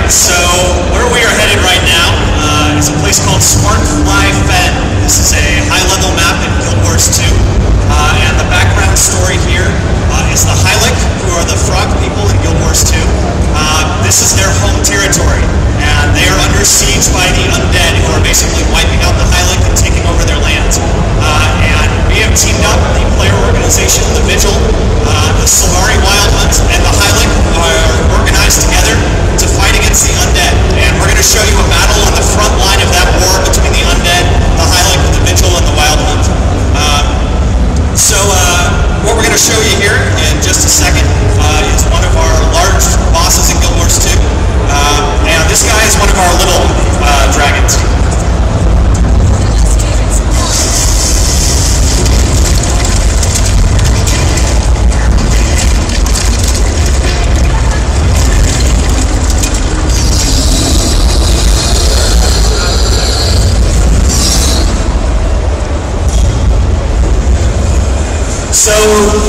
So where we are headed right now is a place called Sparkfly Fen. This is a high-level map in Guild Wars 2, and the background story here is the Hylic, who are the frog people in Guild Wars 2. This is their home territory, and they are under siege by the undead, who are basically wiping out the Hylic and taking over their lands. And we have teamed up, the player organization, the Vigil, the Solari Wild Hunt, and the Hylic are organized together to fight against the undead. And we're going to show you a battle on the front line of that war between the undead, the Hylic, the Vigil, and the Wild Hunt. What we're going to show you here in just a second is one of our large bosses in Guild Wars 2. And this guy is one of our little dragons. So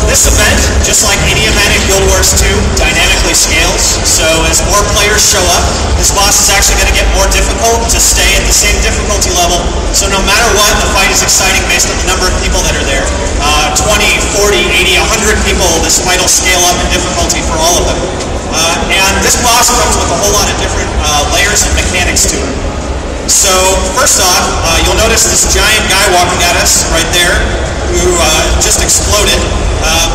this event, just like any event in Guild Wars 2, dynamically scales. So as more players show up, this boss is actually going to get more difficult to stay at the same difficulty level. So no matter what, the fight is exciting based on the number of people that are there. 20, 40, 80, 100 people, this fight will scale up in difficulty for all of them. And this boss comes with a whole lot of different layers and mechanics to it. So first off, you'll notice this giant guy walking at us right there, who just exploded.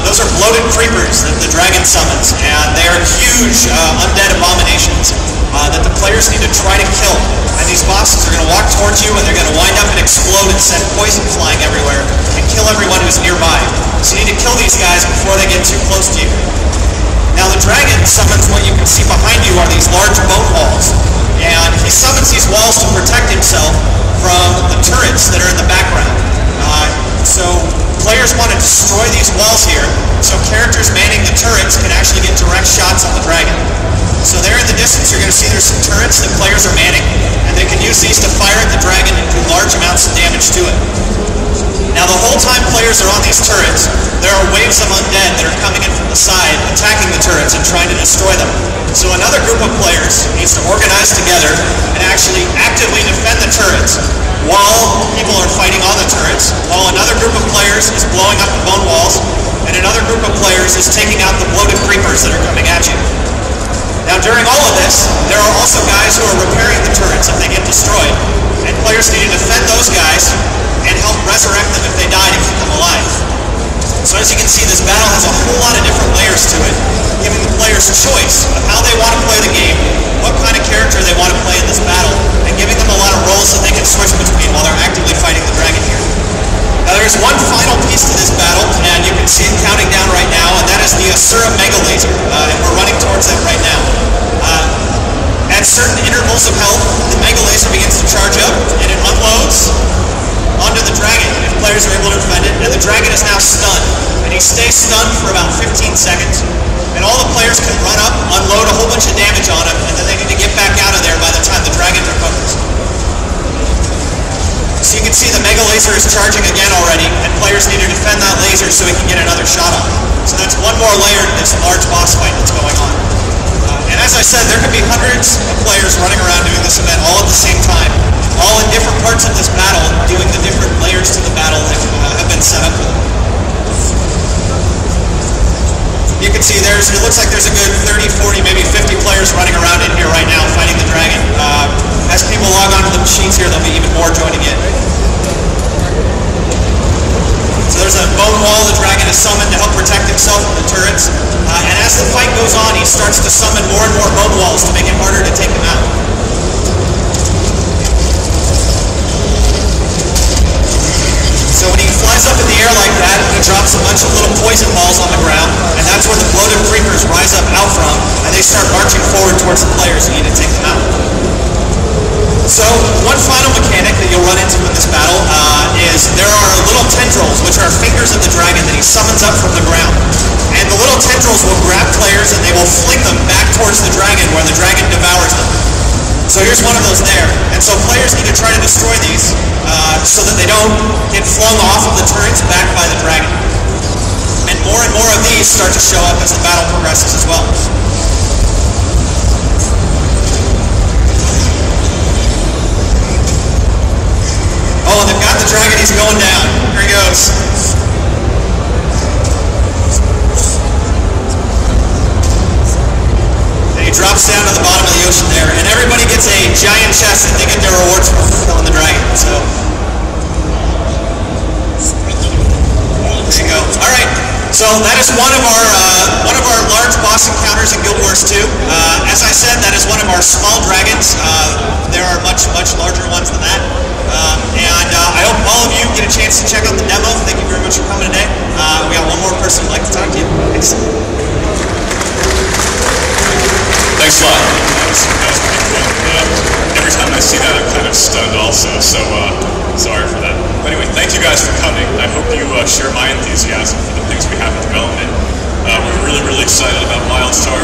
Those are bloated creepers that the dragon summons, and they are huge undead abominations that the players need to try to kill. And these bosses are going to walk towards you, and they're going to wind up and explode and send poison flying everywhere and kill everyone who's nearby. So you need to kill these guys before they get too close to you. Now the dragon summons what you can see behind you are these large bone walls, and he summons these walls to protect himself from the turrets that are in the background. So players want to destroy these walls here, so characters manning the turrets can actually get direct shots on the dragon. So there in the distance you're going to see there's some turrets that players are manning, and they can use these to fire at the dragon and do large amounts of damage to it. Now the whole time players are on these turrets, there are waves of undead that are coming in from the side, attacking the turrets and trying to destroy them. So another group of players needs to organize together and actually actively defend the turrets while people are fighting on the turrets, while another group of players is blowing up the bone walls, and another group of players is taking out the bloated creepers that are coming at you. Now during all of this, there are also guys who are repairing the turrets if they get destroyed, and players need to defend those guys and help resurrect them if they die to keep them alive. So as you can see, this battle has a whole lot of different layers to it, giving the players choice of how they want to play the game, what kind of character they want to play in this battle, and giving them a lot of roles that they can switch between while they're actively fighting the dragon here. Now there's one final piece to this battle, and you can see it counting down right now, and that is the Asura Mega Laser, and we're running towards that right now. At certain intervals of health, the Mega Laser begins to charge up, and it unloads onto the dragon if players are able to defend it, and the dragon is now stunned, and he stays stunned for about 15 seconds. And all the players can run up, unload a whole bunch of damage on him, and then they need to get back out of there by the time the dragon recovers. So you can see the Mega Laser is charging again already, and players need to defend that laser so he can get another shot on. So that's one more layer to this large boss fight that's going on. And as I said, there could be hundreds of players running around doing this event all at the same time, all in different parts of this battle, doing the different layers to the battle that have been set up for them. You can see it looks like there's a good 30, 40, maybe 50 players running around in here right now fighting the dragon. As people log onto the machines here, there'll be even more joining in. So there's a bone wall the dragon is summoned to help protect himself from the turrets. And as the fight goes on, he starts to summon more and more bone walls to make it harder to take him out. So when he flies up in the air like that, he drops a bunch of little poison balls on the ground, and that's where the bloated creepers rise up out from, and they start marching forward towards the players who need to take them out. So one final mechanic that you'll run into in this battle is there are little tendrils, which are fingers of the dragon that he summons up from the ground. And the little tendrils will grab players and they will fling them back towards the dragon where the dragon devours them. So here's one of those there. And so players need to try to destroy these so that they don't get flung off of the turrets back by the dragon. And more of these start to show up as the battle progresses as well. drops down to the bottom of the ocean there, and everybody gets a giant chest that they get their rewards for killing the dragon. So there you go. All right. So that is one of our large boss encounters in Guild Wars 2. As I said, that is one of our small dragons. There are much larger ones than that. And I hope all of you get a chance to check out the demo. Thank you very much for coming today. We got one more person who'd like to talk to you. Thanks. Thanks a lot. That was pretty cool. Every time I see that, I'm kind of stunned also, so sorry for that. But anyway, thank you guys for coming. I hope you share my enthusiasm for the things we have in development. We're really excited about Wildstar.